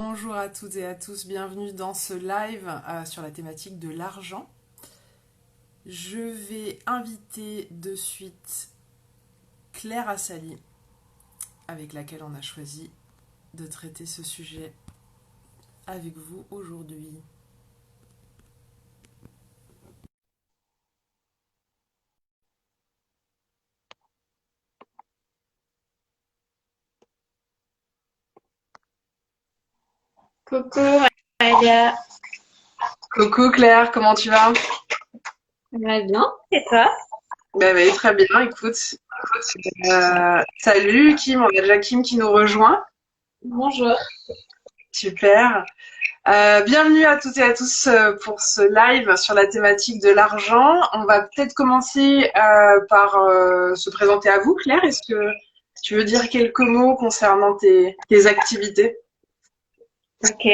Bonjour à toutes et à tous, bienvenue dans ce live sur la thématique de l'argent. Je vais inviter de suite Claire Assali, avec laquelle on a choisi de traiter ce sujet avec vous aujourd'hui. Coucou Maria, Coucou Claire, comment tu vas? ça va bien? Et toi? Oui, très bien, écoute. Salut Kim, on a déjà Kim qui nous rejoint. Bonjour. Super. Bienvenue à toutes et à tous pour ce live sur la thématique de l'argent. On va peut-être commencer par se présenter à vous, Claire. Est-ce que tu veux dire quelques mots concernant tes activités? Ok.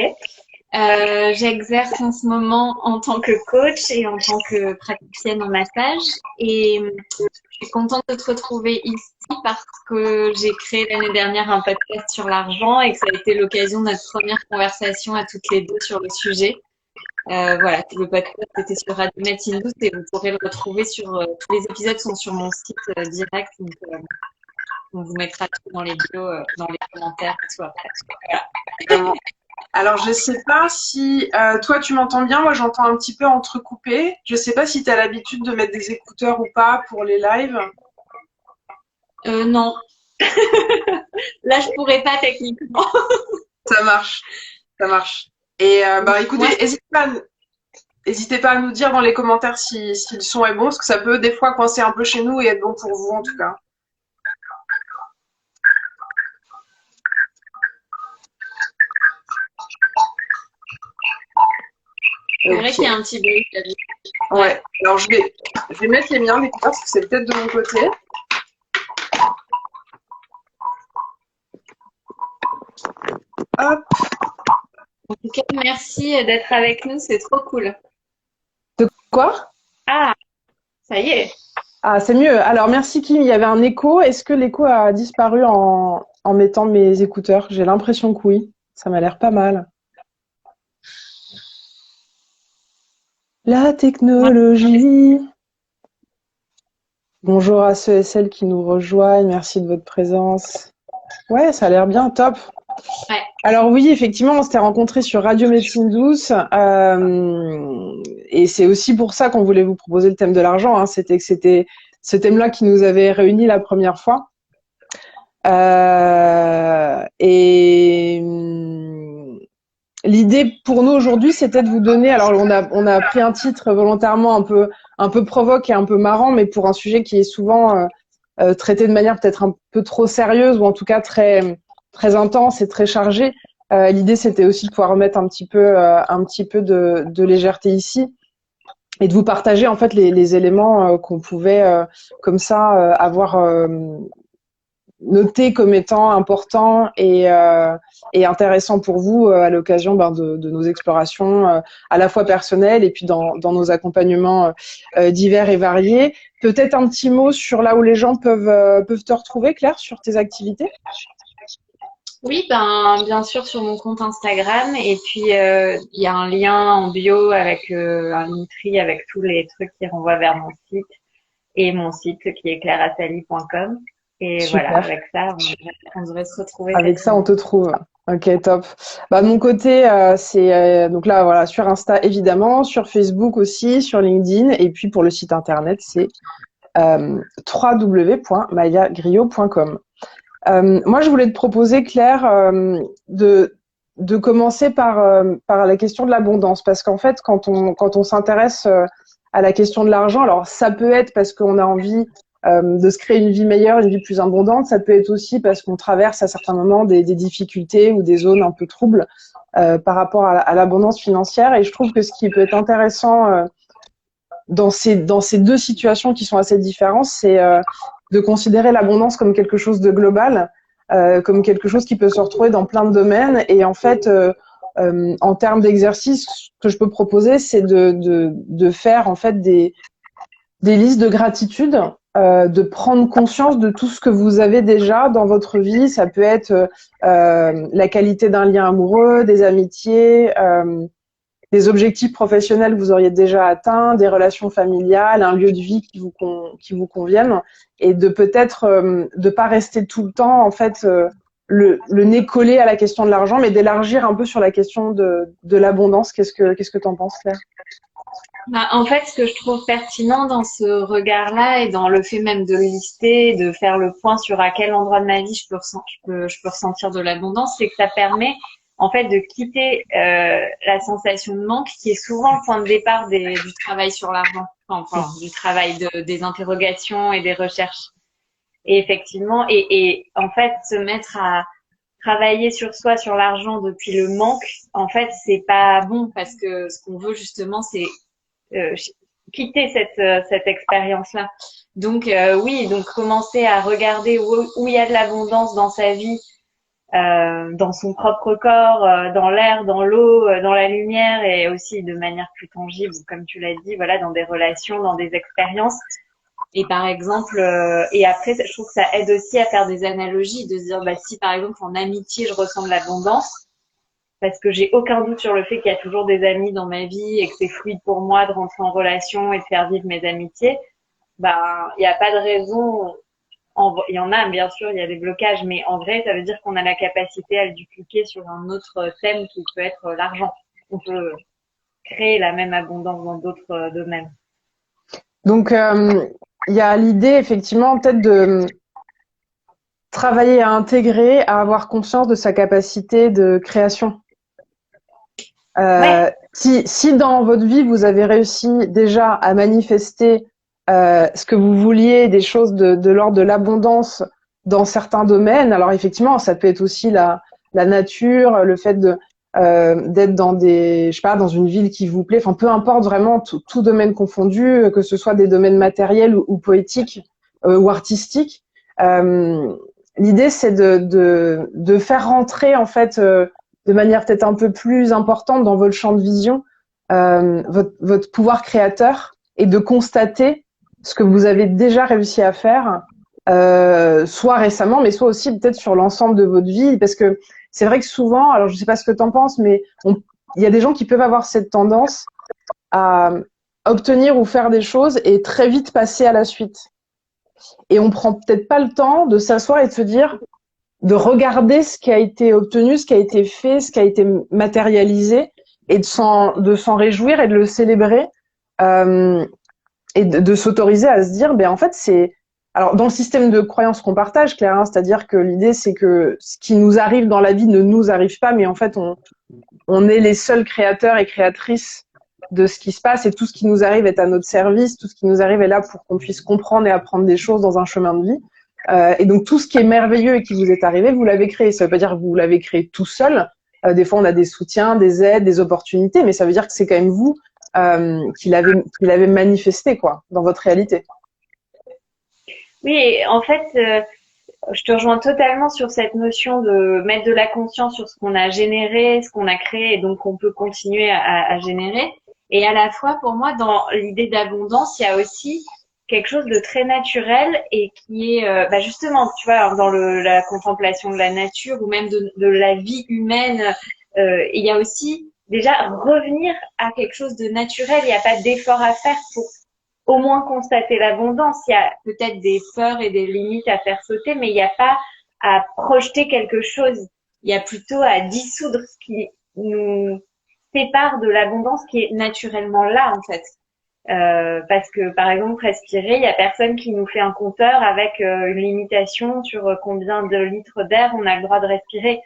J'exerce en ce moment en tant que coach et en tant que praticienne en massage. Et je suis contente de te retrouver ici parce que j'ai créé l'année dernière un podcast sur l'argent et que ça a été l'occasion de notre première conversation à toutes les deux sur le sujet. Voilà, le podcast était sur Radio Médecine Douce et vous pourrez le retrouver sur tous les épisodes sont sur mon site direct. Donc, on vous mettra tout dans les bios, dans les commentaires et tout après. Vraiment. Alors, je sais pas si toi tu m'entends bien, moi j'entends un petit peu entrecoupé. Je sais pas si tu as l'habitude de mettre des écouteurs ou pas pour les lives. Non, là je pourrais pas techniquement. Ça marche, ça marche. Et bah écoutez, Moi, n'hésitez pas à nous dire dans les commentaires si le son est bon, parce que ça peut des fois coincer un peu chez nous et être bon pour vous en tout cas. c'est vrai qu'il y a Ok. un petit bruit. Ouais. Ouais. Alors je vais mettre les miens d'écouteurs parce que c'est peut-être de mon côté. Hop. En tout cas, merci d'être avec nous, c'est trop cool. De quoi? Ah, ça y est. Ah, c'est mieux. Alors merci Kim, il y avait un écho. Est-ce que l'écho a disparu en mettant mes écouteurs? J'ai l'impression que oui. Ça m'a l'air pas mal. La Moi, technologie. Bonjour à ceux et celles qui nous rejoignent. Merci de votre présence. Ouais, ça a l'air bien, top. ouais. Alors oui, effectivement, on s'était rencontrés sur Radio Médecine Douce, et c'est aussi pour ça qu'on voulait vous proposer le thème de l'argent. Hein. C'était ce thème-là qui nous avait réunis la première fois. Et l'idée pour nous aujourd'hui, c'était de vous donner. Alors on a pris un titre volontairement un peu provoque et un peu marrant, mais pour un sujet qui est souvent traité de manière peut-être un peu trop sérieuse ou en tout cas très intense et très chargée. L'idée, c'était aussi de pouvoir remettre un petit peu de légèreté ici et de vous partager en fait les éléments qu'on pouvait comme ça avoir notés comme étant importants et intéressants pour vous à l'occasion de nos explorations à la fois personnelles et puis dans nos accompagnements divers et variés. Peut-être un petit mot sur là où les gens peuvent te retrouver, Claire, sur tes activités. Oui, ben bien sûr sur mon compte Instagram et puis il y a un lien en bio avec un Linktree avec tous les trucs qui renvoient vers mon site et mon site qui est clairassali.com. Et voilà, Super. avec ça, on devrait se retrouver Avec ça, on facilement. te trouve. Ok, top. Bah, de mon côté, c'est donc là, voilà, sur Insta évidemment, sur Facebook aussi, sur LinkedIn, et puis pour le site internet, c'est www.mayagrio.com. Moi, je voulais te proposer, Claire, de commencer par la question de l'abondance, parce qu'en fait, quand on s'intéresse à la question de l'argent, alors ça peut être parce qu'on a envie de se créer une vie meilleure, une vie plus abondante, ça peut être aussi parce qu'on traverse à certains moments des difficultés ou des zones un peu troubles par rapport à l'abondance financière. Et je trouve que ce qui peut être intéressant dans ces deux situations qui sont assez différentes, c'est de considérer l'abondance comme quelque chose de global, comme quelque chose qui peut se retrouver dans plein de domaines. Et en fait, en termes d'exercice, ce que je peux proposer, c'est de faire en fait des listes de gratitude de prendre conscience de tout ce que vous avez déjà dans votre vie. Ça peut être la qualité d'un lien amoureux, des amitiés, des objectifs professionnels que vous auriez déjà atteints, des relations familiales, un lieu de vie qui vous convienne, et de peut-être de pas rester tout le temps en fait le nez collé à la question de l'argent, mais d'élargir un peu sur la question de l'abondance. Qu'est-ce que t'en penses, Claire? Bah, en fait, ce que je trouve pertinent dans ce regard-là et dans le fait même de lister, de faire le point sur à quel endroit de ma vie je peux ressentir de l'abondance, c'est que ça permet en fait de quitter la sensation de manque qui est souvent le point de départ du travail sur l'argent, enfin, du travail des interrogations et des recherches. Et effectivement, et en fait, se mettre à travailler sur soi, sur l'argent depuis le manque, en fait, c'est pas bon parce que ce qu'on veut justement, c'est euh, quitter cette expérience-là. Donc oui, donc commencer à regarder où il y a de l'abondance dans sa vie, dans son propre corps, dans l'air, dans l'eau, dans la lumière et aussi de manière plus tangible, comme tu l'as dit, voilà, dans des relations, dans des expériences. Et par exemple, et après, je trouve que ça aide aussi à faire des analogies, de se dire, bah, si par exemple en amitié je ressens de l'abondance, parce que j'ai aucun doute sur le fait qu'il y a toujours des amis dans ma vie et que c'est fluide pour moi de rentrer en relation et de faire vivre mes amitiés, bah, il n'y a pas de raison. Il y en a, bien sûr, il y a des blocages, mais en vrai, ça veut dire qu'on a la capacité à le dupliquer sur un autre thème qui peut être l'argent. On peut créer la même abondance dans d'autres domaines. Donc, il y a l'idée, effectivement, peut-être de travailler à intégrer, à avoir conscience de sa capacité de création. Ouais, Si dans votre vie, vous avez réussi déjà à manifester ce que vous vouliez, des choses de l'ordre de l'abondance dans certains domaines, alors effectivement, ça peut être aussi la nature, le fait d'être dans je sais pas, dans une ville qui vous plaît, enfin peu importe vraiment, tout domaine confondu, que ce soit des domaines matériels ou poétiques ou artistiques. Euh, L'idée, c'est de faire rentrer en fait de manière peut-être un peu plus importante dans votre champ de vision votre pouvoir créateur et de constater ce que vous avez déjà réussi à faire, soit récemment, mais soit aussi peut-être sur l'ensemble de votre vie, parce que c'est vrai que souvent, alors je sais pas ce que tu en penses, mais il y a des gens qui peuvent avoir cette tendance à obtenir ou faire des choses et très vite passer à la suite. Et on prend peut-être pas le temps de s'asseoir et de se dire, de regarder ce qui a été obtenu, ce qui a été fait, ce qui a été matérialisé, et de s'en réjouir et de le célébrer, et de s'autoriser à se dire, ben en fait c'est, alors dans le système de croyance qu'on partage, Claire, hein, c'est-à-dire que l'idée c'est que ce qui nous arrive dans la vie ne nous arrive pas, mais en fait on est les seuls créateurs et créatrices de ce qui se passe, et tout ce qui nous arrive est à notre service, tout ce qui nous arrive est là pour qu'on puisse comprendre et apprendre des choses dans un chemin de vie. Et donc tout ce qui est merveilleux et qui vous est arrivé, vous l'avez créé. Ça veut pas dire que vous l'avez créé tout seul. Des fois, on a des soutiens, des aides, des opportunités, mais ça veut dire que c'est quand même vous qui l'avez manifesté quoi, dans votre réalité. oui, et en fait, je te rejoins totalement sur cette notion de mettre de la conscience sur ce qu'on a généré, ce qu'on a créé, et donc on peut continuer à générer. Et à la fois, pour moi, dans l'idée d'abondance, il y a aussi quelque chose de très naturel et qui est, bah justement, tu vois, dans la contemplation de la nature ou même de la vie humaine, il y a aussi déjà revenir à quelque chose de naturel. Il n'y a pas d'effort à faire pour au moins constater l'abondance. Il y a peut-être des peurs et des limites à faire sauter, mais il n'y a pas à projeter quelque chose. Il y a plutôt à dissoudre ce qui nous sépare de l'abondance qui est naturellement là, en fait. Parce que, par exemple, respirer, il y a personne qui nous fait un compteur avec une limitation sur combien de litres d'air on a le droit de respirer.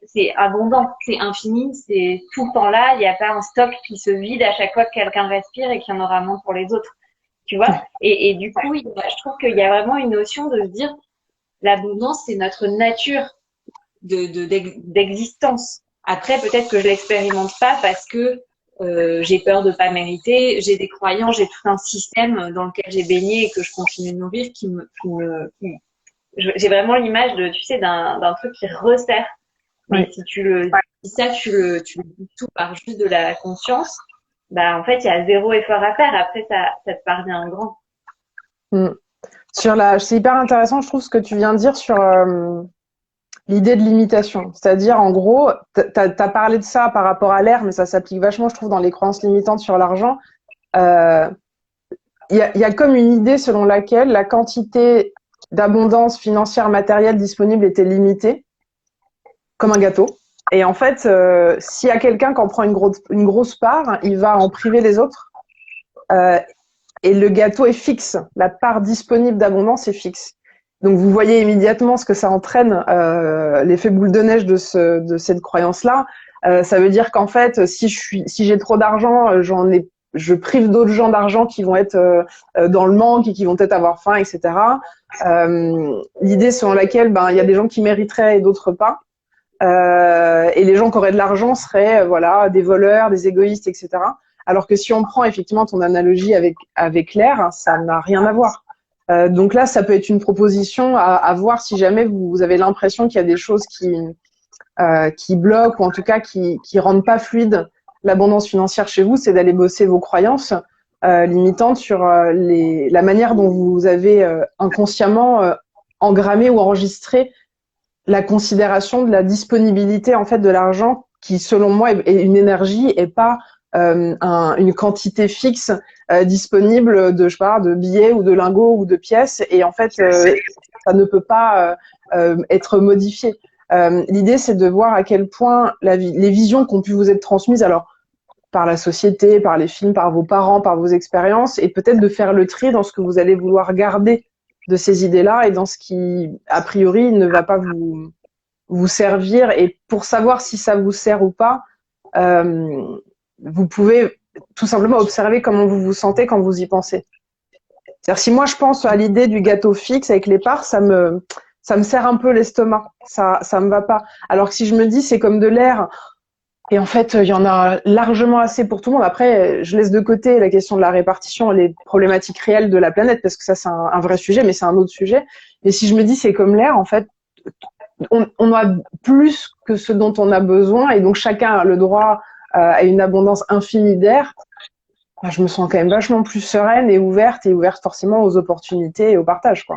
C'est abondant, c'est infini, c'est tout le temps là. Il n'y a pas un stock qui se vide à chaque fois que quelqu'un respire et qu'il y en aura moins pour les autres. Tu vois? Et du coup, je trouve qu'il y a vraiment une notion de se dire l'abondance, c'est notre nature d'existence. Après, peut-être que je l'expérimente pas parce que j'ai peur de pas mériter, j'ai des croyances, j'ai tout un système dans lequel j'ai baigné et que je continue de nourrir j'ai vraiment l'image de, tu sais, d'un truc qui resserre. Mais Oui. si ça, tu le dis tout par juste de la conscience, bah, en fait, il y a zéro effort à faire. Après, ça te parvient en grand. Mm. C'est hyper intéressant, je trouve, ce que tu viens de dire sur l'idée de limitation. C'est-à-dire, en gros, t'as parlé de ça par rapport à l'air, mais ça s'applique vachement, je trouve, dans les croyances limitantes sur l'argent. Euh, il y a comme une idée selon laquelle la quantité d'abondance financière matérielle disponible était limitée, comme un gâteau. Et en fait, s'il y a quelqu'un qui en prend une grosse part, il va en priver les autres. Et le gâteau est fixe. La part disponible d'abondance est fixe. Donc vous voyez immédiatement ce que ça entraîne, l'effet boule de neige de cette croyance-là. Ça veut dire qu'en fait, si j'ai trop d'argent, je prive d'autres gens d'argent qui vont être dans le manque et qui vont peut-être avoir faim, etc. L'idée selon laquelle il y a des gens qui mériteraient et d'autres pas. Et les gens qui auraient de l'argent seraient voilà des voleurs, des égoïstes, etc. Alors que si on prend effectivement ton analogie avec l'air, ça n'a rien à voir. Donc là, ça peut être une proposition à voir si jamais vous avez l'impression qu'il y a des choses qui bloquent ou en tout cas qui rendent pas fluide l'abondance financière chez vous, c'est d'aller bosser vos croyances limitantes sur la manière dont vous avez inconsciemment engrammé ou enregistré la considération de la disponibilité en fait de l'argent qui, selon moi, est une énergie et pas une quantité fixe disponible de, je sais pas, de billets ou de lingots ou de pièces. Et en fait, ça ne peut pas être modifié. L'idée, c'est de voir à quel point les visions qui ont pu vous être transmises, alors par la société, par les films, par vos parents, par vos expériences, et peut-être de faire le tri dans ce que vous allez vouloir garder de ces idées-là et dans ce qui, a priori, ne va pas vous servir. Et pour savoir si ça vous sert ou pas, vous pouvez tout simplement observer comment vous vous sentez quand vous y pensez. C'est-à-dire, si moi je pense à l'idée du gâteau fixe avec les parts, ça me serre un peu l'estomac. Ça me va pas. Alors que si je me dis c'est comme de l'air, et en fait, il y en a largement assez pour tout le monde. Après, je laisse de côté la question de la répartition, les problématiques réelles de la planète, parce que ça, c'est un vrai sujet, mais c'est un autre sujet. Mais si je me dis c'est comme l'air, en fait, on a plus que ce dont on a besoin, et donc chacun a le droit à une abondance infinie d'air. Je me sens quand même vachement plus sereine et ouverte forcément aux opportunités et au partage, quoi.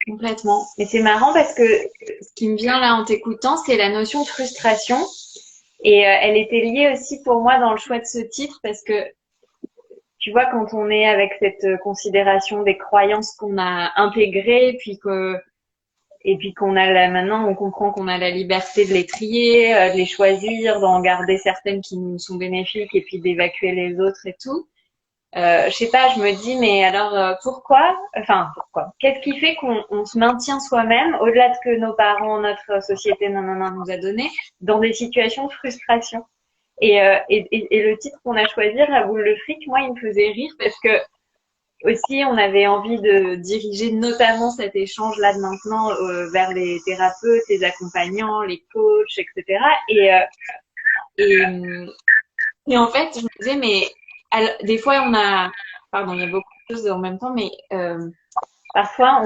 Complètement. Et c'est marrant parce que ce qui me vient là en t'écoutant, c'est la notion de frustration. Et elle était liée aussi pour moi dans le choix de ce titre parce que tu vois, quand on est avec cette considération des croyances qu'on a intégrées, et puis maintenant, on comprend qu'on a la liberté de les trier, de les choisir, d'en garder certaines qui nous sont bénéfiques et puis d'évacuer les autres et tout. Je sais pas, je me dis, mais alors pourquoi qu'est-ce qui fait qu'on se maintient soi-même, au-delà de que nos parents, notre société, nous a donné, dans des situations de frustration? Et le titre qu'on a choisi, Raboule le fric, moi, il me faisait rire parce que aussi, on avait envie de diriger notamment cet échange-là de maintenant vers les thérapeutes, les accompagnants, les coachs, etc. Et en fait, je me disais, mais des fois, il y a beaucoup de choses en même temps, mais parfois,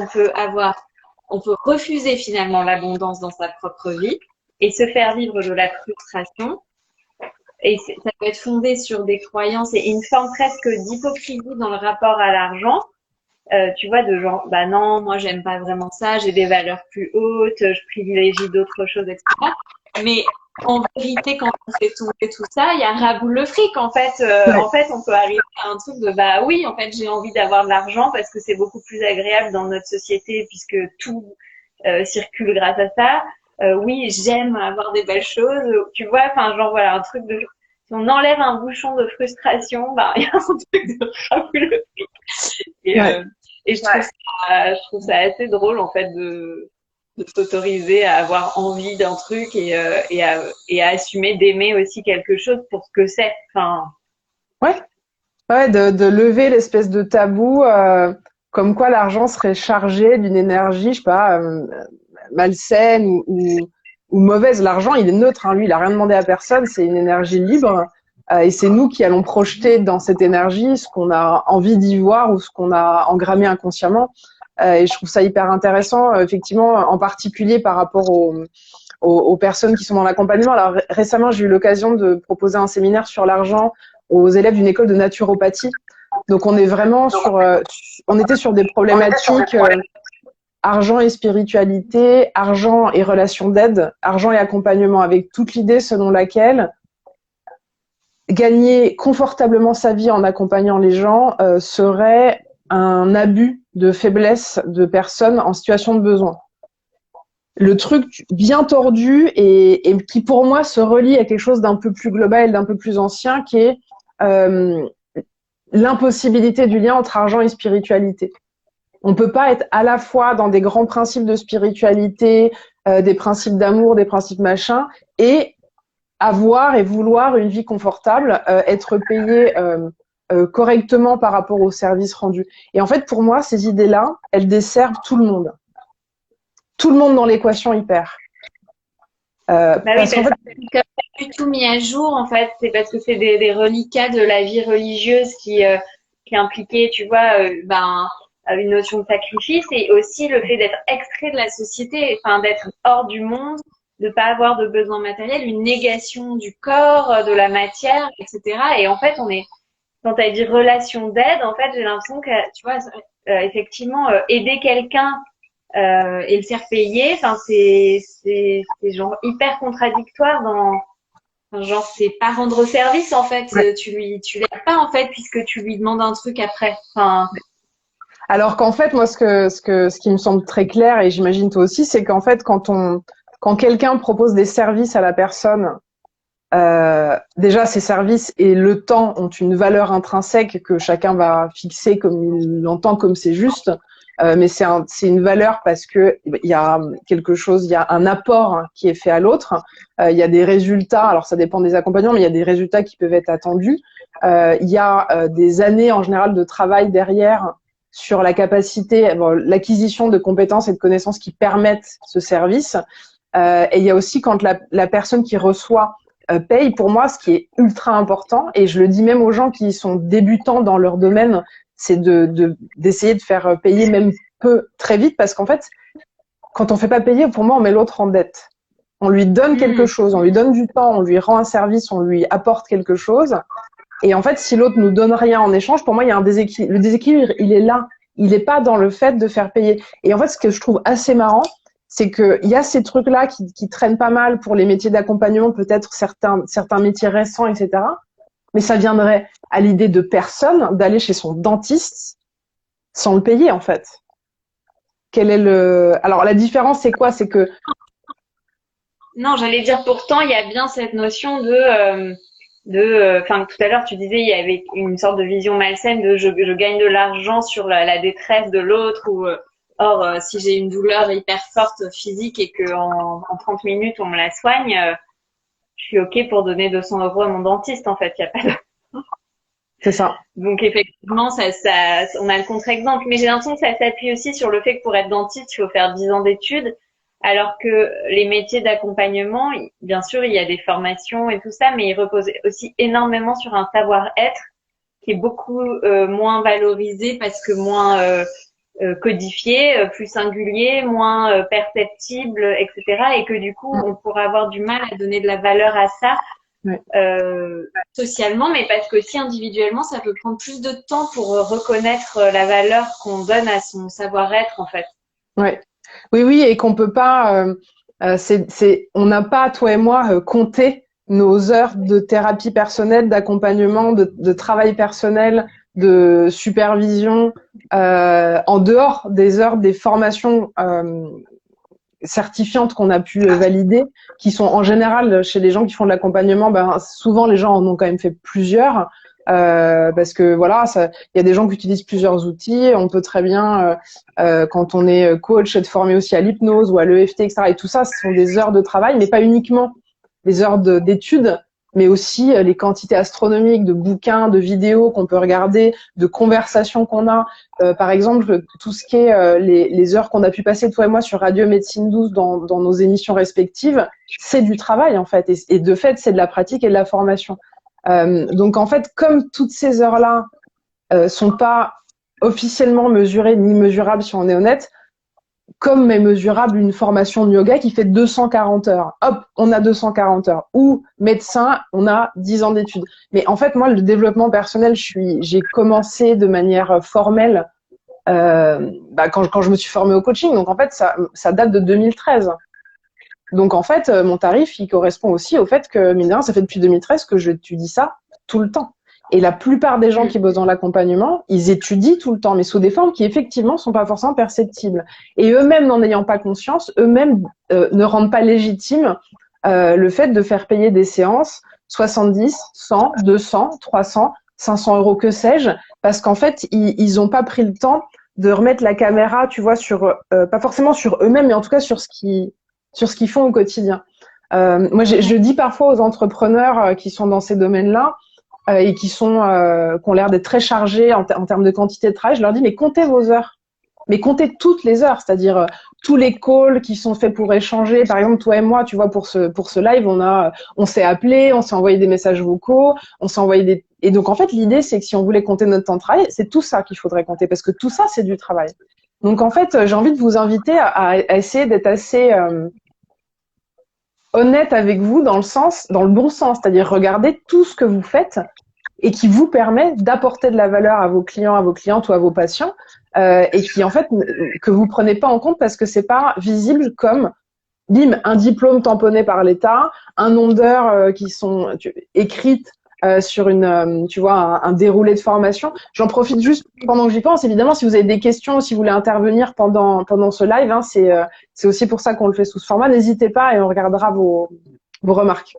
on peut refuser finalement l'abondance dans sa propre vie et se faire vivre de la frustration. Et ça peut être fondé sur des croyances et une forme presque d'hypocrisie dans le rapport à l'argent. Tu vois, de genre, bah non, moi j'aime pas vraiment ça, j'ai des valeurs plus hautes, je privilégie d'autres choses, etc. Mais en vérité, quand on fait tout ça, il y a Raboule le fric. En fait, on peut arriver à un truc de bah oui, en fait, j'ai envie d'avoir de l'argent parce que c'est beaucoup plus agréable dans notre société puisque tout circule grâce à ça. Oui, j'aime avoir des belles choses. Tu vois, enfin, genre voilà, un truc de si on enlève un bouchon de frustration, bah il y a un truc de Raboule le fric. Et je trouve ça assez drôle en fait de s'autoriser à avoir envie d'un truc et à assumer d'aimer aussi quelque chose pour ce que c'est. Enfin. Ouais, de lever l'espèce de tabou, comme quoi l'argent serait chargé d'une énergie, je sais pas, malsaine ou mauvaise. L'argent, il est neutre, hein, lui, il a rien demandé à personne, c'est une énergie libre. Et c'est nous qui allons projeter dans cette énergie ce qu'on a envie d'y voir ou ce qu'on a engrammé inconsciemment. Et je trouve ça hyper intéressant, effectivement, en particulier par rapport aux personnes qui sont dans l'accompagnement. Alors récemment, j'ai eu l'occasion de proposer un séminaire sur l'argent aux élèves d'une école de naturopathie. Donc on est vraiment on était sur des problématiques argent et spiritualité, argent et relation d'aide, argent et accompagnement, avec toute l'idée selon laquelle gagner confortablement sa vie en accompagnant les gens serait un abus de faiblesse de personnes en situation de besoin. Le truc bien tordu et qui pour moi se relie à quelque chose d'un peu plus global, d'un peu plus ancien, qui est l'impossibilité du lien entre argent et spiritualité. On peut pas être à la fois dans des grands principes de spiritualité, des principes d'amour, des principes machin, et avoir et vouloir une vie confortable, être payé correctement par rapport aux services rendus. Et en fait, pour moi, ces idées-là, elles desservent tout le monde. Tout le monde dans l'équation y perd. Parce que comme pas du tout mis à jour, en fait, c'est parce que c'est des reliquats de la vie religieuse qui impliquaient, tu vois, une notion de sacrifice et aussi le fait d'être extrait de la société, enfin d'être hors du monde, de pas avoir de besoins matériels, une négation du corps, de la matière, etc. Et en fait, quand tu as dit relation d'aide, en fait, j'ai l'impression que, tu vois, effectivement, aider quelqu'un et le faire payer, enfin, c'est genre hyper contradictoire genre, c'est pas rendre service, en fait. Ouais. Tu l'aides pas, en fait, puisque tu lui demandes un truc après. Enfin. Alors qu'en fait, moi, ce qui me semble très clair, et j'imagine toi aussi, c'est qu'en fait, quand quelqu'un propose des services à la personne, déjà, ces services et le temps ont une valeur intrinsèque que chacun va fixer comme il l'entend, comme c'est juste. Mais c'est une valeur parce que il y a quelque chose, il y a un apport qui est fait à l'autre. Il y a des résultats. Alors ça dépend des accompagnants, mais il y a des résultats qui peuvent être attendus. Il y a des années en général de travail derrière sur la capacité, l'acquisition de compétences et de connaissances qui permettent ce service. Et il y a aussi quand la personne qui reçoit paye, pour moi, ce qui est ultra important, et je le dis même aux gens qui sont débutants dans leur domaine, c'est d'essayer de faire payer même peu très vite, parce qu'en fait, quand on fait pas payer, pour moi, on met l'autre en dette. On lui donne quelque chose, on lui donne du temps, on lui rend un service, on lui apporte quelque chose. Et en fait, si l'autre nous donne rien en échange, pour moi, il y a un déséquilibre. Le déséquilibre, il est là. Il n'est pas dans le fait de faire payer. Et en fait, ce que je trouve assez marrant, c'est qu'il y a ces trucs-là qui traînent pas mal pour les métiers d'accompagnement, peut-être certains métiers récents, etc. Mais ça viendrait à l'idée de personne d'aller chez son dentiste sans le payer, en fait. Alors, la différence, c'est quoi? C'est que... Non, j'allais dire pourtant, il y a bien cette notion enfin, tout à l'heure, tu disais, il y avait une sorte de vision malsaine de je gagne de l'argent sur la détresse de l'autre ou, or, si j'ai une douleur hyper forte physique et que en 30 minutes, on me la soigne, je suis OK pour donner 200 € à mon dentiste, en fait. Il y a pas de... C'est ça. Donc, effectivement, on a le contre-exemple. Mais j'ai l'impression que ça s'appuie aussi sur le fait que pour être dentiste, il faut faire 10 ans d'études. Alors que les métiers d'accompagnement, bien sûr, il y a des formations et tout ça, mais ils reposent aussi énormément sur un savoir-être qui est beaucoup moins valorisé parce que moins codifié, plus singulier, moins perceptible, etc. Et que du coup, on pourrait avoir du mal à donner de la valeur à ça Ouais. socialement, mais parce que si individuellement, ça peut prendre plus de temps pour reconnaître la valeur qu'on donne à son savoir-être, en fait. Ouais. Oui, et qu'on peut pas, on n'a pas, toi et moi, compté nos heures de thérapie personnelle, d'accompagnement, de travail personnel, de supervision, en dehors des heures des formations certifiantes qu'on a pu valider, qui sont en général chez les gens qui font de l'accompagnement, souvent les gens en ont quand même fait plusieurs. Parce que voilà, il y a des gens qui utilisent plusieurs outils. On peut très bien, quand on est coach, être formé aussi à l'hypnose ou à l'EFT, etc. Et tout ça, ce sont des heures de travail, mais pas uniquement les heures d'études, mais aussi les quantités astronomiques de bouquins, de vidéos qu'on peut regarder, de conversations qu'on a. Par exemple, tout ce qui est les heures qu'on a pu passer, toi et moi, sur Radio Médecine 12 dans nos émissions respectives, c'est du travail, en fait. Et de fait, c'est de la pratique et de la formation. Donc en fait, comme toutes ces heures-là sont pas officiellement mesurées ni mesurables, si on est honnête, comme est mesurable une formation de yoga qui fait 240 heures. Hop, on a 240 heures. Ou médecin, on a 10 ans d'études. Mais en fait, moi, le développement personnel, j'ai commencé de manière formelle quand je me suis formée au coaching. Donc en fait, ça date de 2013. Donc en fait, mon tarif, il correspond aussi au fait que, mine de rien, ça fait depuis 2013 que j'étudie ça tout le temps. Et la plupart des gens qui bossent dans l'accompagnement, ils étudient tout le temps, mais sous des formes qui effectivement sont pas forcément perceptibles. Et eux-mêmes, n'en ayant pas conscience, eux-mêmes ne rendent pas légitime le fait de faire payer des séances 70, 100, 200, 300, 500 euros, que sais-je, parce qu'en fait, ils ont pas pris le temps de remettre la caméra, tu vois, sur pas forcément sur eux-mêmes, mais en tout cas sur ce qu'ils font au quotidien. Moi, je dis parfois aux entrepreneurs qui sont dans ces domaines-là et qui ont l'air d'être très chargés en termes de quantité de travail, je leur dis, mais comptez vos heures. Mais comptez toutes les heures, c'est-à-dire tous les calls qui sont faits pour échanger. Par exemple, toi et moi, tu vois, pour ce live, on s'est appelé, on s'est envoyé des messages vocaux, on s'est envoyé des... Et donc, en fait, l'idée, c'est que si on voulait compter notre temps de travail, c'est tout ça qu'il faudrait compter, parce que tout ça, c'est du travail. Donc, en fait, j'ai envie de vous inviter à essayer d'être assez honnête avec vous dans le bon sens, c'est-à-dire regarder tout ce que vous faites et qui vous permet d'apporter de la valeur à vos clients, à vos clientes ou à vos patients, et qui en fait que vous prenez pas en compte parce que c'est pas visible comme bim, un diplôme tamponné par l'État, un nombre d'heures qui sont écrites sur tu vois, un déroulé de formation. J'en profite juste pendant que j'y pense. Évidemment, si vous avez des questions, si vous voulez intervenir pendant ce live, hein, c'est aussi pour ça qu'on le fait sous ce format. N'hésitez pas et on regardera vos remarques.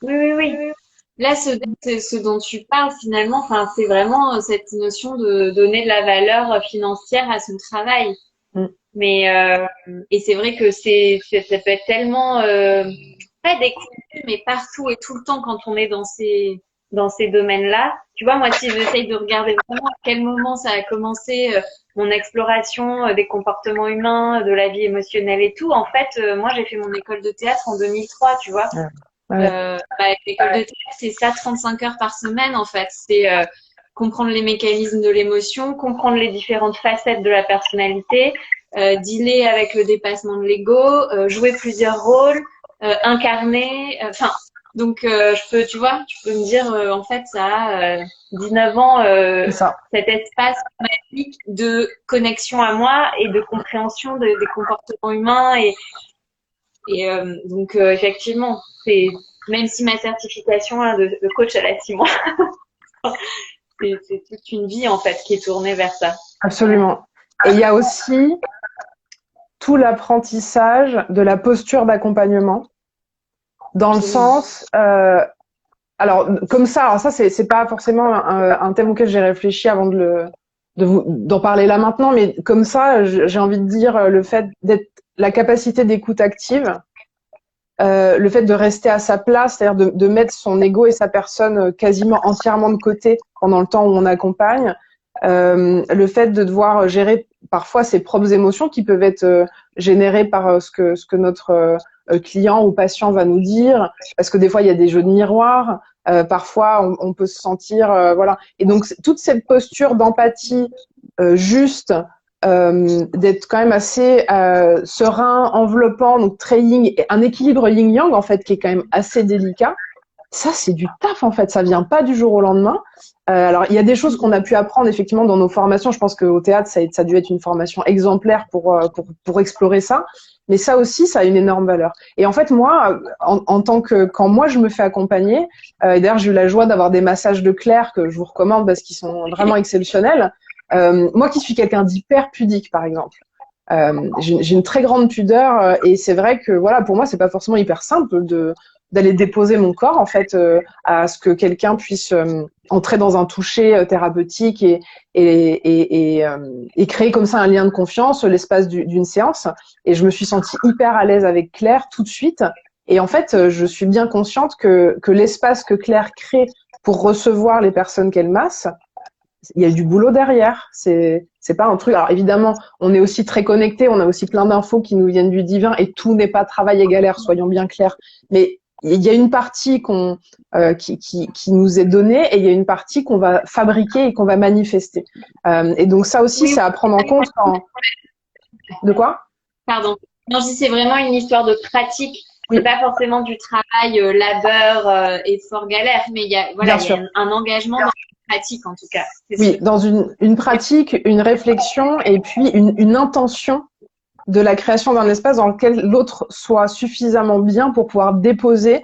Oui. Là, ce dont tu parles finalement, enfin, c'est vraiment cette notion de donner de la valeur financière à son travail. Mais et c'est vrai que ça peut être tellement pas décousu, mais partout et tout le temps quand on est dans ces domaines-là. Tu vois, moi, si j'essaye de regarder vraiment à quel moment ça a commencé mon exploration des comportements humains, de la vie émotionnelle et tout, en fait, moi, j'ai fait mon école de théâtre en 2003, tu vois. L'école de théâtre, c'est ça, 35 heures par semaine, en fait. C'est comprendre les mécanismes de l'émotion, comprendre les différentes facettes de la personnalité, dealer avec le dépassement de l'ego, jouer plusieurs rôles, incarner, donc tu peux me dire en fait ça a 19 ans cet espace magique de connexion à moi et de compréhension des comportements humains et donc effectivement, c'est même si ma certification de coach elle a 6 mois, c'est toute une vie en fait qui est tournée vers ça. Absolument. Et il y a aussi tout l'apprentissage de la posture d'accompagnement, dans le sens, alors comme ça, alors ça c'est pas forcément un thème auquel j'ai réfléchi avant d'en parler là maintenant, mais comme ça, j'ai envie de dire le fait d'être la capacité d'écoute active, le fait de rester à sa place, c'est-à-dire de mettre son ego et sa personne quasiment entièrement de côté pendant le temps où on accompagne, le fait de devoir gérer parfois ses propres émotions qui peuvent être générées par ce que notre client ou patient va nous dire, parce que des fois il y a des jeux de miroir, parfois on peut se sentir voilà. Et donc toute cette posture d'empathie juste, d'être quand même assez serein, enveloppant, donc très yin, un équilibre yin-yang en fait qui est quand même assez délicat. Ça, c'est du taf en fait, ça vient pas du jour au lendemain. Alors, il y a des choses qu'on a pu apprendre effectivement dans nos formations. Je pense qu'au théâtre, ça a dû être une formation exemplaire pour explorer ça. Mais ça aussi, ça a une énorme valeur. Et en fait, moi, quand moi je me fais accompagner, et d'ailleurs j'ai eu la joie d'avoir des massages de Claire que je vous recommande parce qu'ils sont vraiment exceptionnels. Moi qui suis quelqu'un d'hyper pudique, par exemple, j'ai une très grande pudeur et c'est vrai que voilà, pour moi, c'est pas forcément hyper simple d'aller déposer mon corps en fait à ce que quelqu'un puisse entrer dans un toucher thérapeutique et créer comme ça un lien de confiance l'espace d'une séance. Et je me suis sentie hyper à l'aise avec Claire tout de suite. Et en fait, je suis bien consciente que l'espace que Claire crée pour recevoir les personnes qu'elle masse, il y a du boulot derrière. C'est pas un truc. Alors évidemment, on est aussi très connectés, on a aussi plein d'infos qui nous viennent du divin et tout n'est pas travail et galère, soyons bien clairs. Mais il y a une partie qui nous est donnée et il y a une partie qu'on va fabriquer et qu'on va manifester. Et donc ça aussi, c'est à prendre en compte quand. De quoi? Pardon. Non, je dis c'est vraiment une histoire de pratique. Oui, C'est pas forcément du travail, labeur, effort, galère, mais bien il y a sûr. un engagement dans la pratique en tout cas, c'est Oui, sûr. dans une pratique, une réflexion et puis une intention de la création d'un espace dans lequel l'autre soit suffisamment bien pour pouvoir déposer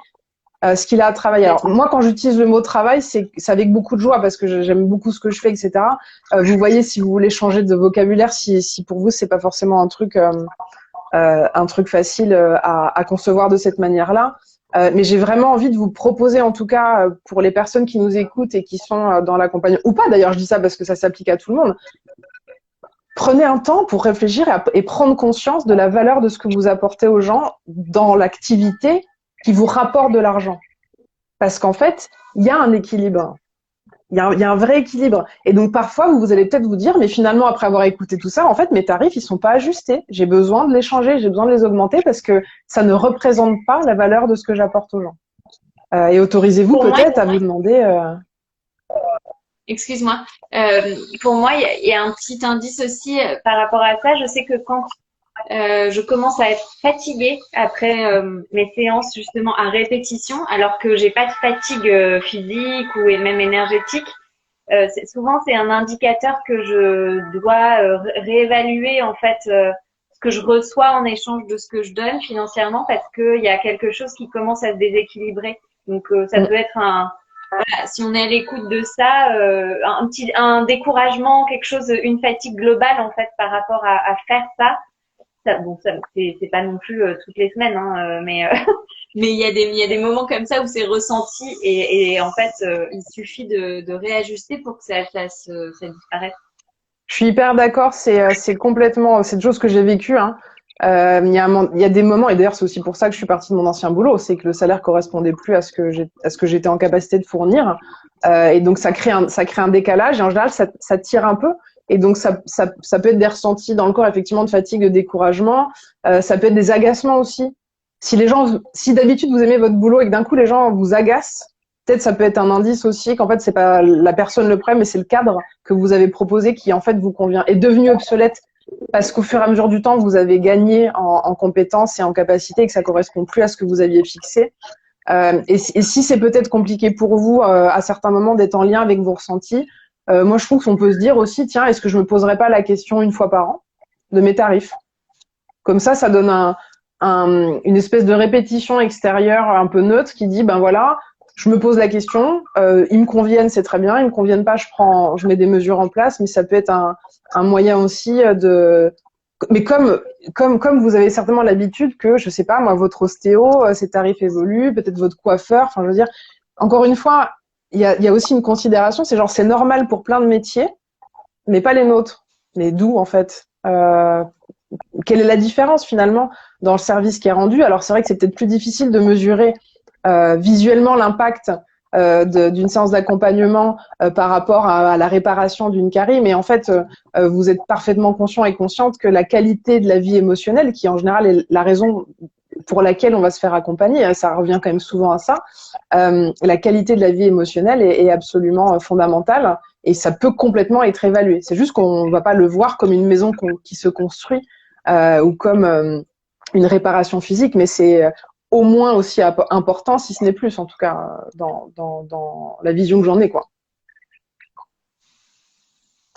ce qu'il a à travailler. Alors Complètement. moi, quand j'utilise le mot travail, c'est avec beaucoup de joie parce que j'aime beaucoup ce que je fais, etc. Vous voyez, si vous voulez changer de vocabulaire, si pour vous c'est pas forcément un truc facile à concevoir de cette manière-là. Mais j'ai vraiment envie de vous proposer, en tout cas, pour les personnes qui nous écoutent et qui sont dans l'accompagnement, ou pas d'ailleurs, je dis ça parce que ça s'applique à tout le monde, prenez un temps pour réfléchir et prendre conscience de la valeur de ce que vous apportez aux gens dans l'activité qui vous rapporte de l'argent. Parce qu'en fait, il y a un équilibre. Il y a un vrai équilibre. Et donc, parfois, vous allez peut-être vous dire, mais finalement, après avoir écouté tout ça, en fait, mes tarifs, ils sont pas ajustés. J'ai besoin de les changer, j'ai besoin de les augmenter parce que ça ne représente pas la valeur de ce que j'apporte aux gens. Et autorisez-vous Pour moi, peut-être à vous demander. excuse-moi, pour moi, il y a un petit indice aussi par rapport à ça. Je sais que quand je commence à être fatiguée après mes séances justement à répétition, alors que j'ai pas de fatigue physique ou même énergétique. Souvent, c'est un indicateur que je dois réévaluer en fait ce que je reçois en échange de ce que je donne financièrement parce qu'il y a quelque chose qui commence à se déséquilibrer. Donc, ça peut être si on est à l'écoute de ça, un découragement, quelque chose, une fatigue globale en fait par rapport à faire ça. Bon, ça c'est pas non plus toutes les semaines, hein, mais mais il y a des moments comme ça où c'est ressenti et en fait, il suffit de réajuster pour que ça disparaisse. Je suis hyper d'accord. C'est complètement cette chose que j'ai vécue. Hein. Il y a des moments, et d'ailleurs c'est aussi pour ça que je suis partie de mon ancien boulot, c'est que le salaire correspondait plus à ce que j'étais en capacité de fournir, et donc ça crée un décalage. Et en général, ça tire un peu. Et donc ça peut être des ressentis dans le corps, effectivement, de fatigue, de découragement. Ça peut être des agacements aussi. Si d'habitude vous aimez votre boulot et que d'un coup les gens vous agacent, peut-être ça peut être un indice aussi qu'en fait c'est pas la personne le problème, mais c'est le cadre que vous avez proposé qui en fait vous convient, est devenu obsolète parce qu'au fur et à mesure du temps, vous avez gagné en compétences et en capacité et que ça correspond plus à ce que vous aviez fixé. Et si c'est peut-être compliqué pour vous à certains moments d'être en lien avec vos ressentis, moi je trouve qu'on peut se dire aussi, tiens, est-ce que je me poserais pas la question une fois par an de mes tarifs? Comme ça donne une espèce de répétition extérieure un peu neutre qui dit, ben voilà, je me pose la question, ils me conviennent, c'est très bien, ils me conviennent pas, je mets des mesures en place, mais ça peut être un moyen aussi mais comme vous avez certainement l'habitude que, je sais pas, moi, votre ostéo, ses tarifs évoluent, peut-être votre coiffeur, enfin, je veux dire, encore une fois, il y a aussi une considération, c'est genre, c'est normal pour plein de métiers, mais pas les nôtres. Mais d'où, en fait? Quelle est la différence, finalement, dans le service qui est rendu? Alors, c'est vrai que c'est peut-être plus difficile de mesurer visuellement l'impact d'une séance d'accompagnement par rapport à la réparation d'une carie, mais en fait, vous êtes parfaitement conscient et consciente que la qualité de la vie émotionnelle, qui en général est la raison pour laquelle on va se faire accompagner, ça revient quand même souvent à ça, la qualité de la vie émotionnelle est absolument fondamentale et ça peut complètement être évalué. C'est juste qu'on ne va pas le voir comme une maison qui se construit ou comme une réparation physique, mais c'est au moins aussi important, si ce n'est plus, en tout cas, dans la vision que j'en ai, quoi.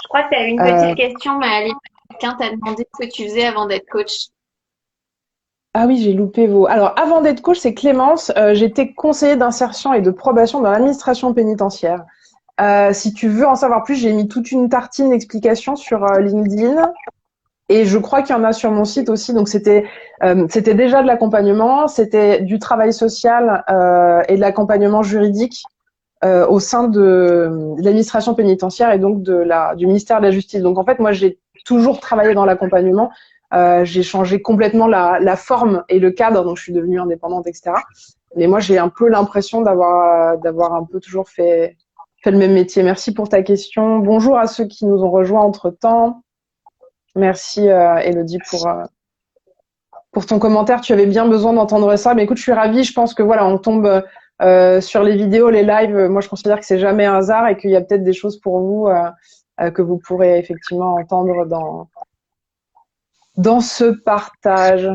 Je crois que tu as une Euh, petite question, mais allez, quelqu'un t'a demandé ce que tu faisais avant d'être coach. ah oui, j'ai loupé vos. Alors, avant d'être coach, c'est Clémence. J'étais conseillère d'insertion et de probation dans l'administration pénitentiaire. Si tu veux en savoir plus, j'ai mis toute une tartine d'explications sur LinkedIn. Et je crois qu'il y en a sur mon site aussi. Donc c'était déjà de l'accompagnement, c'était du travail social et de l'accompagnement juridique au sein de l'administration pénitentiaire et donc du ministère de la Justice. Donc en fait, moi j'ai toujours travaillé dans l'accompagnement. J'ai changé complètement la forme et le cadre, donc je suis devenue indépendante, etc. Mais moi j'ai un peu l'impression d'avoir un peu toujours fait le même métier. Merci pour ta question. Bonjour à ceux qui nous ont rejoints entre-temps. Merci Elodie pour ton commentaire. Tu avais bien besoin d'entendre ça. Mais écoute, je suis ravie. Je pense que voilà, on tombe sur les vidéos, les lives. Moi, je considère que c'est jamais un hasard et qu'il y a peut-être des choses pour vous que vous pourrez effectivement entendre dans ce partage.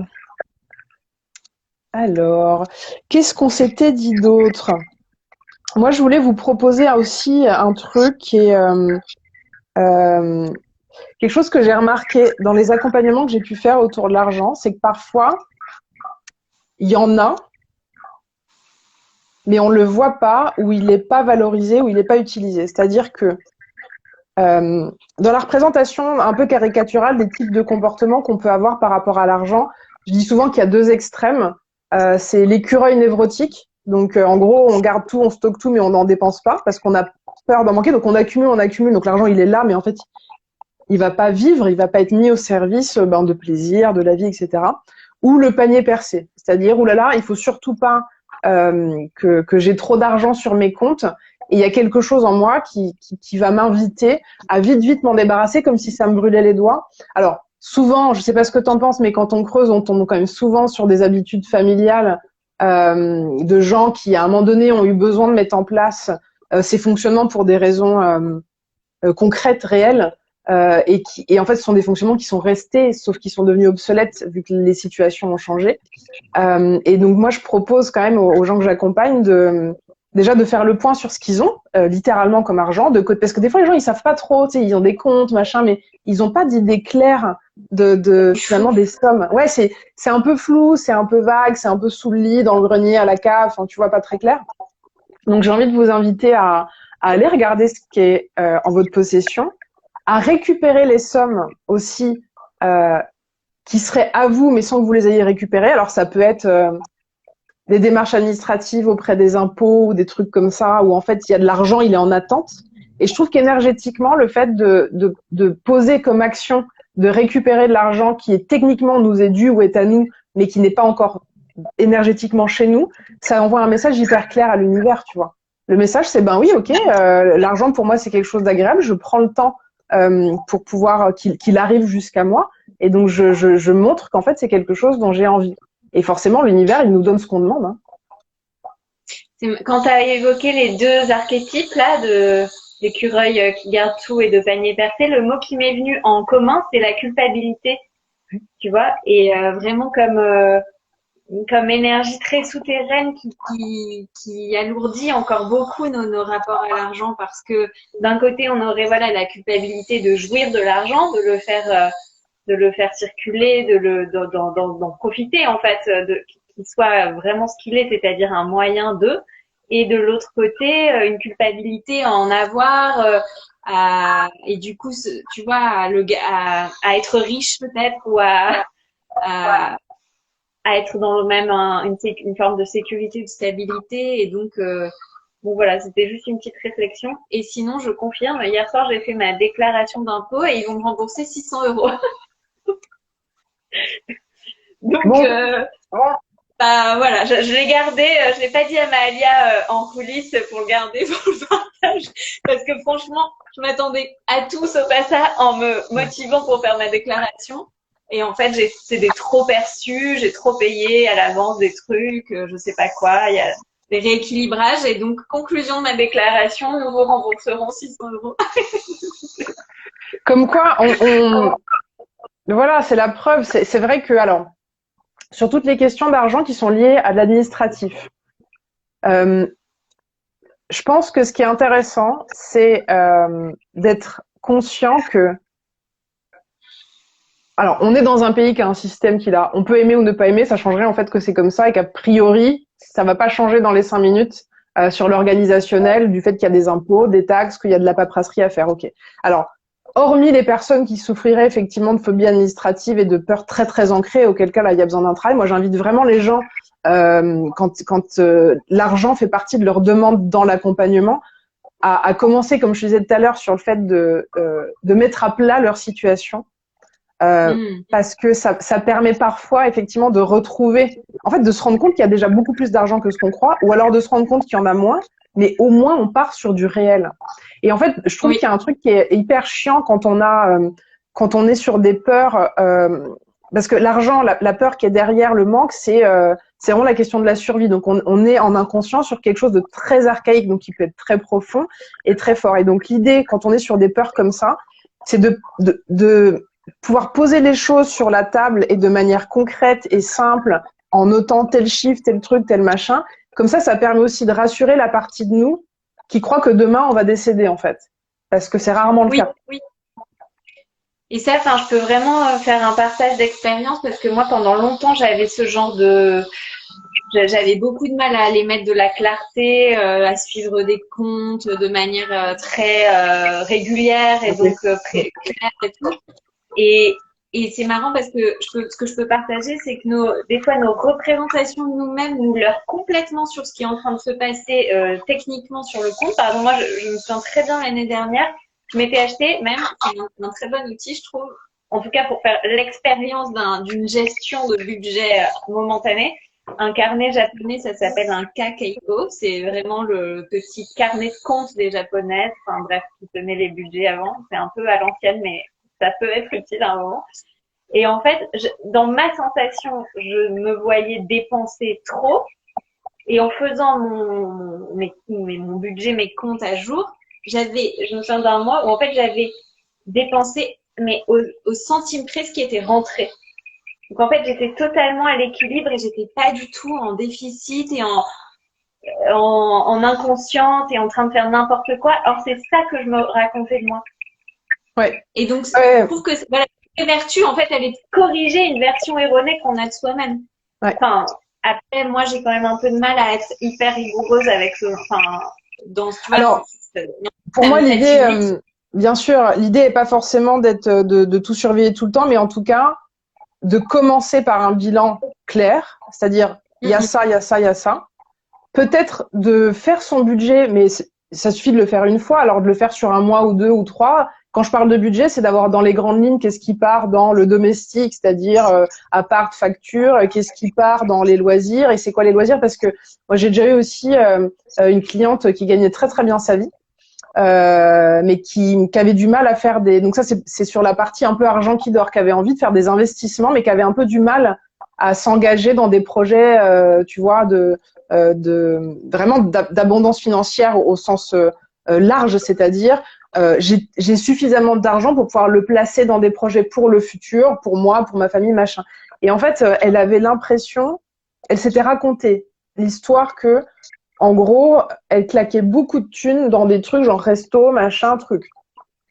Alors, qu'est-ce qu'on s'était dit d'autre? Moi, je voulais vous proposer aussi un truc qui est euh, quelque chose que j'ai remarqué dans les accompagnements que j'ai pu faire autour de l'argent, c'est que parfois, il y en a, mais on le voit pas, ou il n'est pas valorisé, ou il n'est pas utilisé. C'est-à-dire que dans la représentation un peu caricaturale des types de comportements qu'on peut avoir par rapport à l'argent, je dis souvent qu'il y a deux extrêmes. C'est l'écureuil névrotique. Donc, en gros, on garde tout, on stocke tout, mais on n'en dépense pas parce qu'on a peur d'en manquer. Donc, on accumule, on accumule. Donc, l'argent, il est là, mais en fait, il va pas vivre, il va pas être mis au service de plaisir, de la vie, etc. Ou le panier percé, c'est-à-dire, oulala, il faut surtout pas que j'ai trop d'argent sur mes comptes. Et il y a quelque chose en moi qui va m'inviter à vite m'en débarrasser, comme si ça me brûlait les doigts. Alors, souvent, je sais pas ce que tu en penses, mais quand on creuse, on tombe quand même souvent sur des habitudes familiales de gens qui, à un moment donné, ont eu besoin de mettre en place ces fonctionnements pour des raisons concrètes, réelles. Et en fait, ce sont des fonctionnements qui sont restés, sauf qu'ils sont devenus obsolètes vu que les situations ont changé. Et donc, moi, je propose quand même aux gens que j'accompagne déjà de faire le point sur ce qu'ils ont, littéralement comme argent, parce que des fois, les gens, ils savent pas trop, tu sais, ils ont des comptes, machin, mais ils ont pas d'idée claire finalement des sommes. Ouais, c'est un peu flou, c'est un peu vague, c'est un peu sous le lit, dans le grenier, à la cave, enfin, tu vois, pas très clair. Donc, j'ai envie de vous inviter à aller regarder ce qui est en votre possession, à récupérer les sommes aussi qui seraient à vous, mais sans que vous les ayez récupérées. Alors, ça peut être des démarches administratives auprès des impôts ou des trucs comme ça, où en fait, il y a de l'argent, il est en attente. Et je trouve qu'énergétiquement, le fait de poser comme action, de récupérer de l'argent qui est techniquement nous est dû ou est à nous, mais qui n'est pas encore énergétiquement chez nous, ça envoie un message hyper clair à l'univers, tu vois. Le message, c'est ben oui, ok, l'argent pour moi, c'est quelque chose d'agréable, je prends le temps pour pouvoir qu'il arrive jusqu'à moi. Et donc, je montre qu'en fait, c'est quelque chose dont j'ai envie. Et forcément, l'univers, il nous donne ce qu'on demande. Hein. Quand tu as évoqué les deux archétypes là, d'écureuil qui garde tout et de panier percé, le mot qui m'est venu en commun, c'est la culpabilité, tu vois, et vraiment comme énergie très souterraine qui alourdit encore beaucoup nos rapports à l'argent, parce que d'un côté on aurait voilà la culpabilité de jouir de l'argent, de le faire circuler, d'en profiter en fait, qu'il soit vraiment ce qu'il est, c'est-à-dire un moyen de, et de l'autre côté une culpabilité à en avoir, et du coup tu vois à être riche peut-être, ou à être dans le même une forme de sécurité, de stabilité. Et donc bon voilà, c'était juste une petite réflexion. Et sinon, je confirme, hier soir j'ai fait ma déclaration d'impôt et ils vont me rembourser 600 euros. Donc Bon, bah voilà, je l'ai gardé, je l'ai pas dit à Maëlia en coulisses pour le garder pour le partage, parce que franchement, je m'attendais à tout sauf à ça en me motivant pour faire ma déclaration. Et en fait, c'est des trop perçus, j'ai trop payé à l'avance des trucs, je sais pas quoi, il y a des rééquilibrages. Et donc, conclusion de ma déclaration, nous vous rembourserons 600 euros. comme quoi, voilà, c'est la preuve. C'est vrai que, alors, sur toutes les questions d'argent qui sont liées à l'administratif, je pense que ce qui est intéressant, c'est d'être conscient que, alors, on est dans un pays qui a un système on peut aimer ou ne pas aimer, ça changerait en fait que c'est comme ça et qu'a priori, ça va pas changer dans les 5 minutes sur l'organisationnel du fait qu'il y a des impôts, des taxes, qu'il y a de la paperasserie à faire. Ok. Alors, hormis les personnes qui souffriraient effectivement de phobie administrative et de peurs très très ancrées, auquel cas là il y a besoin d'un travail, moi j'invite vraiment les gens quand l'argent fait partie de leur demande dans l'accompagnement, à commencer, comme je disais tout à l'heure, sur le fait de mettre à plat leur situation. Parce que ça permet parfois effectivement de retrouver, en fait, de se rendre compte qu'il y a déjà beaucoup plus d'argent que ce qu'on croit, ou alors de se rendre compte qu'il y en a moins, mais au moins on part sur du réel. Et en fait, je trouve qu'il y a un truc qui est hyper chiant quand on est sur des peurs, parce que l'argent, la peur qui est derrière le manque, c'est vraiment la question de la survie. Donc on est en inconscient sur quelque chose de très archaïque, donc qui peut être très profond et très fort. Et donc l'idée, quand on est sur des peurs comme ça, c'est de pouvoir poser les choses sur la table et de manière concrète et simple, en notant tel chiffre, tel truc, tel machin. Comme ça permet aussi de rassurer la partie de nous qui croit que demain on va décéder en fait, parce que c'est rarement le Oui, cas. oui. Et ça, enfin, je peux vraiment faire un partage d'expérience parce que moi, pendant longtemps, j'avais ce genre de, j'avais beaucoup de mal à aller mettre de la clarté, à suivre des comptes de manière très régulière et donc très claire et tout. Et, et c'est marrant parce que ce que je peux partager, c'est que des fois, nos représentations de nous-mêmes nous leurrent complètement sur ce qui est en train de se passer techniquement sur le compte. Par exemple, moi, je me souviens très bien l'année dernière, je m'étais acheté, même, c'est un très bon outil, je trouve, en tout cas pour faire l'expérience d'une gestion de budget momentané. Un carnet japonais, ça s'appelle un Kakeiko. C'est vraiment le petit carnet de compte des japonaises. Enfin bref, qui tenait les budgets avant. C'est un peu à l'ancienne, mais ça peut être utile à un moment. Et en fait, dans ma sensation, je me voyais dépenser trop. Et en faisant mon budget, mes comptes à jour, je me souviens d'un mois où en fait j'avais dépensé, mais au centime près ce qui était rentré. Donc en fait, j'étais totalement à l'équilibre et j'étais pas du tout en déficit et en inconsciente et en train de faire n'importe quoi. Alors c'est ça que je me racontais de moi. Ouais. Et donc, Ouais. je trouve que voilà, la vertu, en fait, elle est de corriger une version erronée qu'on a de soi-même. Ouais. Enfin, après, moi, j'ai quand même un peu de mal à être hyper rigoureuse avec enfin, dans ce Alors, pour moi, l'idée, bien sûr, l'idée est pas forcément de tout surveiller tout le temps, mais en tout cas, de commencer par un bilan clair, c'est-à-dire il y a ça, il y a ça, il y a ça. Peut-être de faire son budget, mais ça suffit de le faire une fois, alors de le faire sur un mois ou deux ou trois. Quand je parle de budget, c'est d'avoir dans les grandes lignes qu'est-ce qui part dans le domestique, c'est-à-dire appart, facture, qu'est-ce qui part dans les loisirs et c'est quoi les loisirs, parce que moi j'ai déjà eu aussi une cliente qui gagnait très très bien sa vie, mais qui avait du mal à faire des. Donc ça c'est sur la partie un peu argent qui dort, qui avait envie de faire des investissements, mais qui avait un peu du mal à s'engager dans des projets, tu vois, vraiment d'abondance financière au sens large, c'est-à-dire j'ai suffisamment d'argent pour pouvoir le placer dans des projets pour le futur, pour moi, pour ma famille, machin. Et en fait, elle avait l'impression, elle s'était raconté l'histoire que, en gros, elle claquait beaucoup de thunes dans des trucs genre resto, machin, truc.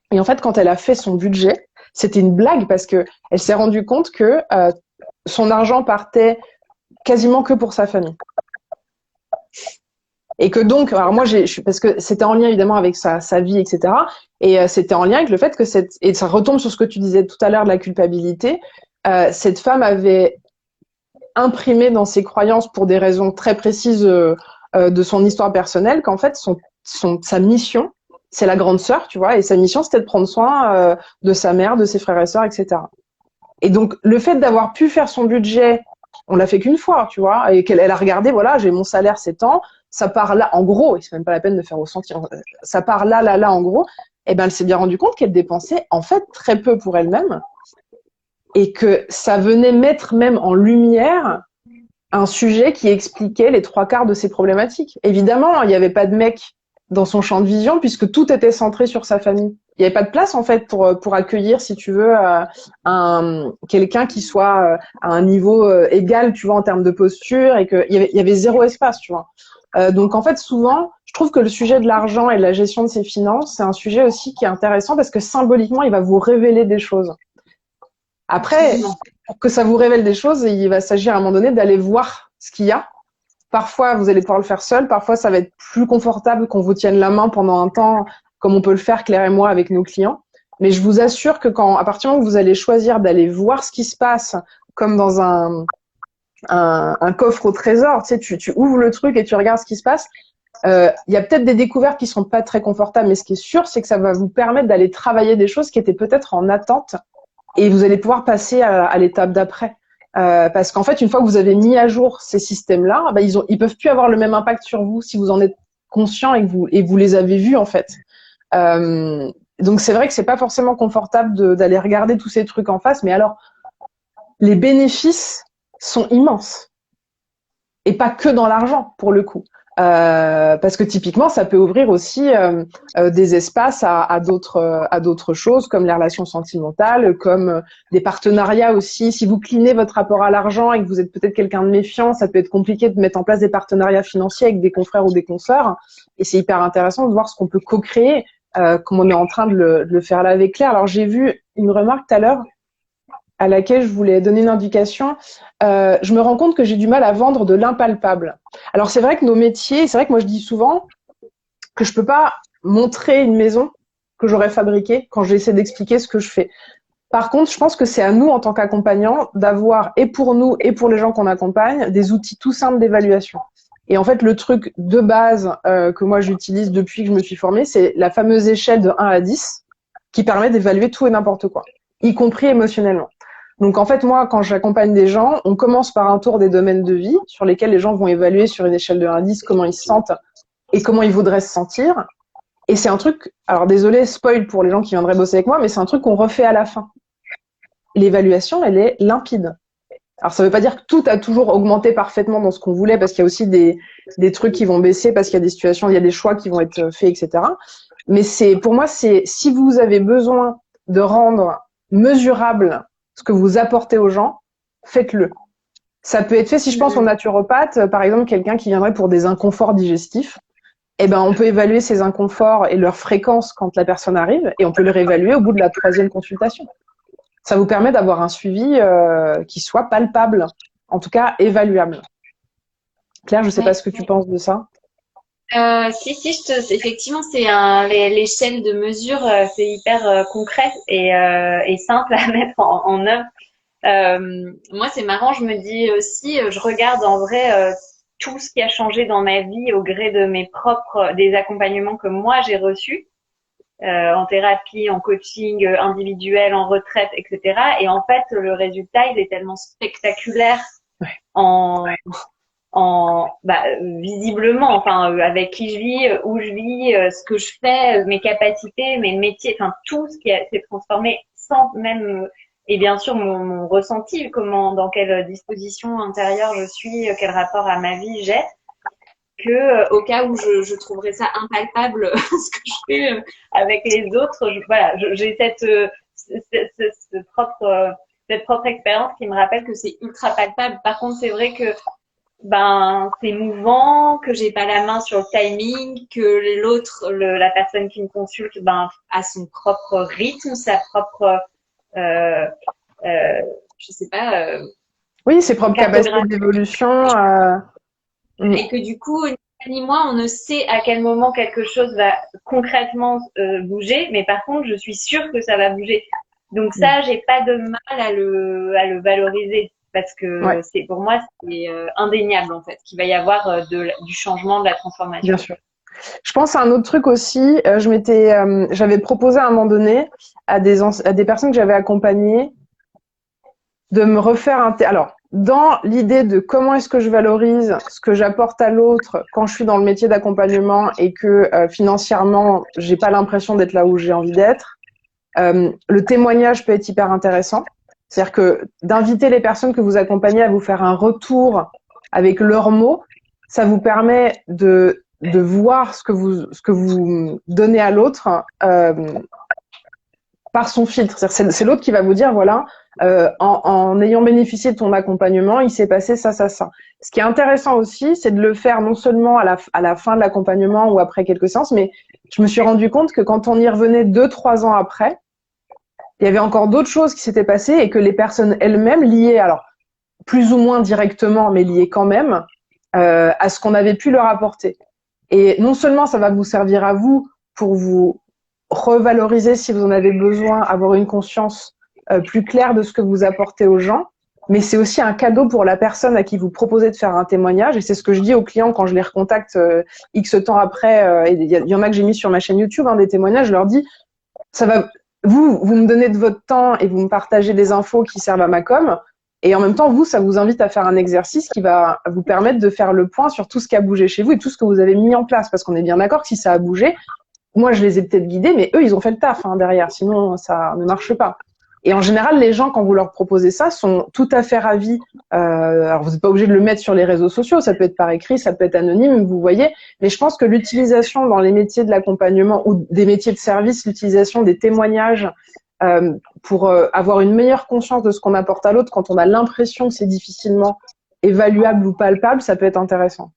Et en fait, quand elle a fait son budget, c'était une blague parce que elle s'est rendue compte que son argent partait quasiment que pour sa famille. Et que donc, alors moi, parce que c'était en lien évidemment avec sa vie, etc. Et c'était en lien avec le fait que et ça retombe sur ce que tu disais tout à l'heure de la culpabilité, cette femme avait imprimé dans ses croyances pour des raisons très précises de son histoire personnelle qu'en fait, sa mission, c'est la grande sœur, tu vois, et sa mission, c'était de prendre soin de sa mère, de ses frères et sœurs, etc. Et donc, le fait d'avoir pu faire son budget, on l'a fait qu'une fois, tu vois, et qu'elle a regardé, voilà, j'ai mon salaire, c'est tant, ça part là, en gros, et c'est même pas la peine de faire au centime, ça part là, là, là, en gros, et ben, elle s'est bien rendue compte qu'elle dépensait, en fait, très peu pour elle-même, et que ça venait mettre même en lumière un sujet qui expliquait les trois quarts de ses problématiques. Évidemment, il n'y avait pas de mec dans son champ de vision puisque tout était centré sur sa famille. Il n'y avait pas de place en fait pour accueillir, si tu veux, quelqu'un qui soit à un niveau égal, tu vois, en termes de posture, et qu'il y avait zéro espace, tu vois. Donc en fait, souvent, je trouve que le sujet de l'argent et de la gestion de ses finances, c'est un sujet aussi qui est intéressant parce que symboliquement, il va vous révéler des choses. Après, pour que ça vous révèle des choses, il va s'agir à un moment donné d'aller voir ce qu'il y a. Parfois, vous allez pouvoir le faire seul. Parfois, ça va être plus confortable qu'on vous tienne la main pendant un temps, comme on peut le faire, Claire et moi, avec nos clients. Mais je vous assure que à partir du moment où vous allez choisir d'aller voir ce qui se passe, comme dans un coffre au trésor, tu sais, tu ouvres le truc et tu regardes ce qui se passe, il y a peut-être des découvertes qui sont pas très confortables, mais ce qui est sûr, c'est que ça va vous permettre d'aller travailler des choses qui étaient peut-être en attente. Et vous allez pouvoir passer à l'étape d'après. Parce qu'en fait, une fois que vous avez mis à jour ces systèmes-là, bah, ils peuvent plus avoir le même impact sur vous si vous en êtes conscient et que vous les avez vus, en fait. Donc, c'est vrai que c'est pas forcément confortable d'aller regarder tous ces trucs en face, mais alors, les bénéfices sont immenses. Et pas que dans l'argent, pour le coup. Parce que typiquement, ça peut ouvrir aussi des espaces à d'autres choses, comme les relations sentimentales, comme des partenariats aussi. Si vous clinez votre rapport à l'argent et que vous êtes peut-être quelqu'un de méfiant, ça peut être compliqué de mettre en place des partenariats financiers avec des confrères ou des consoeurs. Et c'est hyper intéressant de voir ce qu'on peut co-créer, comme on est en train de le faire là avec Claire. Alors j'ai vu une remarque tout à l'heure à laquelle je voulais donner une indication. Je me rends compte que j'ai du mal à vendre de l'impalpable. Alors c'est vrai que nos métiers, c'est vrai que moi je dis souvent que je peux pas montrer une maison que j'aurais fabriquée quand j'essaie d'expliquer ce que je fais. Par contre, je pense que c'est à nous en tant qu'accompagnants d'avoir, et pour nous et pour les gens qu'on accompagne, des outils tout simples d'évaluation. Et en fait, le truc de base que moi j'utilise depuis que je me suis formée, c'est la fameuse échelle de 1 à 10 qui permet d'évaluer tout et n'importe quoi, y compris émotionnellement. Donc en fait, moi, quand j'accompagne des gens, on commence par un tour des domaines de vie sur lesquels les gens vont évaluer sur une échelle de 1 à 10 comment ils se sentent et comment ils voudraient se sentir. Et c'est un truc, alors désolé, spoil pour les gens qui viendraient bosser avec moi, mais c'est un truc qu'on refait à la fin. L'évaluation, elle est limpide. Alors ça veut pas dire que tout a toujours augmenté parfaitement dans ce qu'on voulait, parce qu'il y a aussi des trucs qui vont baisser, parce qu'il y a des situations, il y a des choix qui vont être faits, etc. Mais pour moi, si vous avez besoin de rendre mesurable ce que vous apportez aux gens, faites-le. Ça peut être fait, si je pense aux naturopathes, par exemple, quelqu'un qui viendrait pour des inconforts digestifs, eh ben, on peut évaluer ces inconforts et leur fréquence quand la personne arrive, et on peut le réévaluer au bout de la 3e consultation. Ça vous permet d'avoir un suivi qui soit palpable, en tout cas évaluable. Claire, je ne sais pas ce que tu penses de ça. Si, effectivement, c'est l'échelle de mesure, c'est hyper concret et simple à mettre en œuvre. Moi, c'est marrant, je me dis aussi, je regarde en vrai tout ce qui a changé dans ma vie au gré de des accompagnements que moi j'ai reçus en thérapie, en coaching individuel, en retraite, etc. Et en fait, le résultat, il est tellement spectaculaire visiblement, enfin, avec qui je vis, où je vis, ce que je fais, mes capacités, mes métiers, enfin, tout ce qui s'est transformé sans même, et bien sûr, mon ressenti, dans quelle disposition intérieure je suis, quel rapport à ma vie j'ai, que au cas où je trouverais ça impalpable, ce que je fais avec les autres, j'ai cette propre expérience qui me rappelle que c'est ultra palpable. Par contre, c'est vrai que c'est mouvant, que j'ai pas la main sur le timing, que la personne qui me consulte, a son propre rythme, sa propre, je sais pas. Oui, ses propres capacités d'évolution. Et que du coup, ni moi, on ne sait à quel moment quelque chose va concrètement bouger, mais par contre, je suis sûre que ça va bouger. Donc ça, j'ai pas de mal à le valoriser. Parce que pour moi, c'est indéniable en fait, qu'il va y avoir du changement, de la transformation. Bien sûr. Je pense à un autre truc aussi. J'avais proposé à un moment donné à des personnes que j'avais accompagnées de me refaire alors, dans l'idée de comment est-ce que je valorise ce que j'apporte à l'autre quand je suis dans le métier d'accompagnement et que financièrement, j'ai pas l'impression d'être là où j'ai envie d'être. Le témoignage peut être hyper intéressant. C'est-à-dire que d'inviter les personnes que vous accompagnez à vous faire un retour avec leurs mots, ça vous permet de voir ce que vous donnez à l'autre par son filtre. C'est l'autre qui va vous dire, voilà, en ayant bénéficié de ton accompagnement, il s'est passé ça, ça, ça. Ce qui est intéressant aussi, c'est de le faire non seulement à la fin de l'accompagnement ou après quelques séances, mais je me suis rendu compte que quand on y revenait 2-3 ans après, il y avait encore d'autres choses qui s'étaient passées et que les personnes elles-mêmes liées, alors plus ou moins directement, mais liées quand même à ce qu'on avait pu leur apporter. Et non seulement ça va vous servir à vous pour vous revaloriser si vous en avez besoin, avoir une conscience plus claire de ce que vous apportez aux gens, mais c'est aussi un cadeau pour la personne à qui vous proposez de faire un témoignage. Et c'est ce que je dis aux clients quand je les recontacte X temps après. Il y en a que j'ai mis sur ma chaîne YouTube, des témoignages. Je leur dis, ça va. Vous me donnez de votre temps et vous me partagez des infos qui servent à ma com. Et en même temps, ça vous invite à faire un exercice qui va vous permettre de faire le point sur tout ce qui a bougé chez vous et tout ce que vous avez mis en place. Parce qu'on est bien d'accord que si ça a bougé, moi, je les ai peut-être guidés, mais eux, ils ont fait le taf derrière. Sinon, ça ne marche pas. Et en général, les gens, quand vous leur proposez ça, sont tout à fait ravis. Alors, vous n'êtes pas obligé de le mettre sur les réseaux sociaux, ça peut être par écrit, ça peut être anonyme, vous voyez. Mais je pense que l'utilisation dans les métiers de l'accompagnement ou des métiers de service, l'utilisation des témoignages pour avoir une meilleure conscience de ce qu'on apporte à l'autre quand on a l'impression que c'est difficilement évaluable ou palpable, ça peut être intéressant.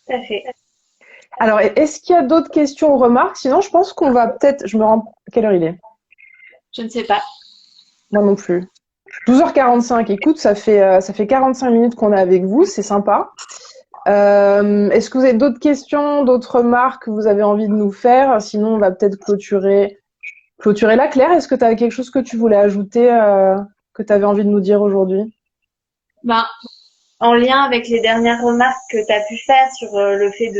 Tout à fait. Alors, est-ce qu'il y a d'autres questions ou remarques? Sinon, je pense qu'on va peut-être... Quelle heure il est? Je ne sais pas. Moi non plus. 12h45. Écoute, ça fait 45 minutes qu'on est avec vous. C'est sympa. Est-ce que vous avez d'autres questions, d'autres remarques que vous avez envie de nous faire? Sinon, on va peut-être clôturer là. Claire, est-ce que tu as quelque chose que tu voulais ajouter, que tu avais envie de nous dire aujourd'hui? Ben, en lien avec les dernières remarques que tu as pu faire sur le fait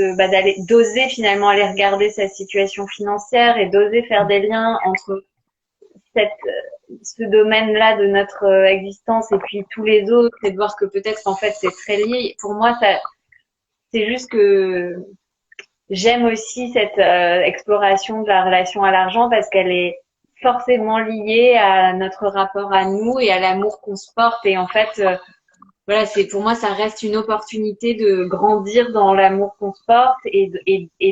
d'oser finalement aller regarder sa situation financière et d'oser faire des liens entre ce domaine-là de notre existence et puis tous les autres, et de voir que peut-être en fait c'est très lié. Pour moi, c'est juste que j'aime aussi cette exploration de la relation à l'argent parce qu'elle est forcément liée à notre rapport à nous et à l'amour qu'on se porte. Et en fait, voilà, pour moi, ça reste une opportunité de grandir dans l'amour qu'on se porte et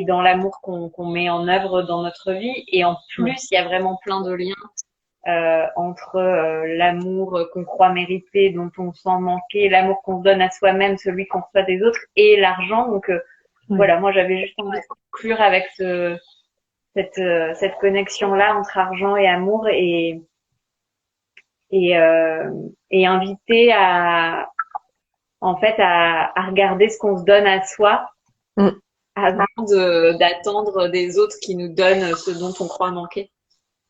dans l'amour qu'on met en œuvre dans notre vie. Et en plus, il y a vraiment plein de liens entre l'amour qu'on croit mériter, dont on sent manquer, l'amour qu'on se donne à soi-même, celui qu'on reçoit des autres, et l'argent. Donc voilà, moi j'avais juste envie de conclure avec cette connexion-là entre argent et amour et inviter à regarder ce qu'on se donne à soi avant d'attendre des autres qui nous donnent ce dont on croit manquer.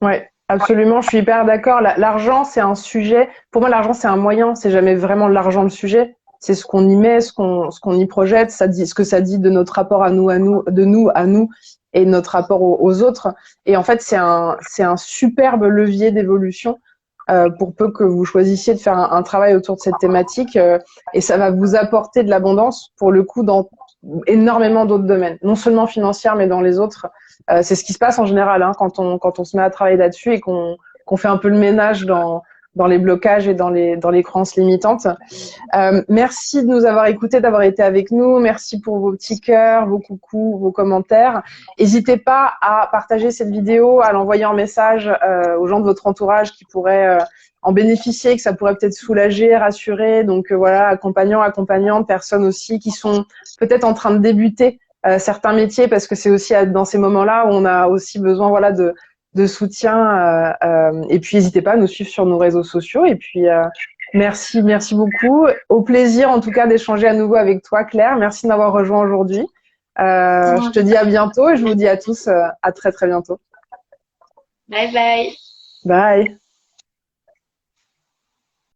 Ouais. Absolument, je suis hyper d'accord. L'argent, c'est un sujet. Pour moi, l'argent, c'est un moyen. C'est jamais vraiment l'argent le sujet. C'est ce qu'on y met, ce qu'on y projette. Ça dit ce que ça dit de notre rapport à nous, de nous à nous, et notre rapport aux autres. Et en fait, c'est un superbe levier d'évolution pour peu que vous choisissiez de faire un travail autour de cette thématique. Et ça va vous apporter de l'abondance pour le coup dans énormément d'autres domaines, non seulement financière, mais dans les autres. C'est ce qui se passe en général quand on se met à travailler là-dessus et qu'on fait un peu le ménage dans les blocages et dans les croyances limitantes. Merci de nous avoir écoutés, d'avoir été avec nous. Merci pour vos petits cœurs, vos coucous, vos commentaires. N'hésitez pas à partager cette vidéo, à l'envoyer en message aux gens de votre entourage qui pourraient en bénéficier, que ça pourrait peut-être soulager, rassurer. Donc voilà, accompagnants, accompagnantes, personnes aussi qui sont peut-être en train de débuter certains métiers, parce que c'est aussi dans ces moments-là où on a aussi besoin de soutien. Et puis n'hésitez pas à nous suivre sur nos réseaux sociaux. Et puis merci beaucoup. Au plaisir en tout cas d'échanger à nouveau avec toi, Claire. Merci de m'avoir rejoint aujourd'hui. Je te dis à bientôt et je vous dis à tous à très très bientôt. Bye bye. Bye.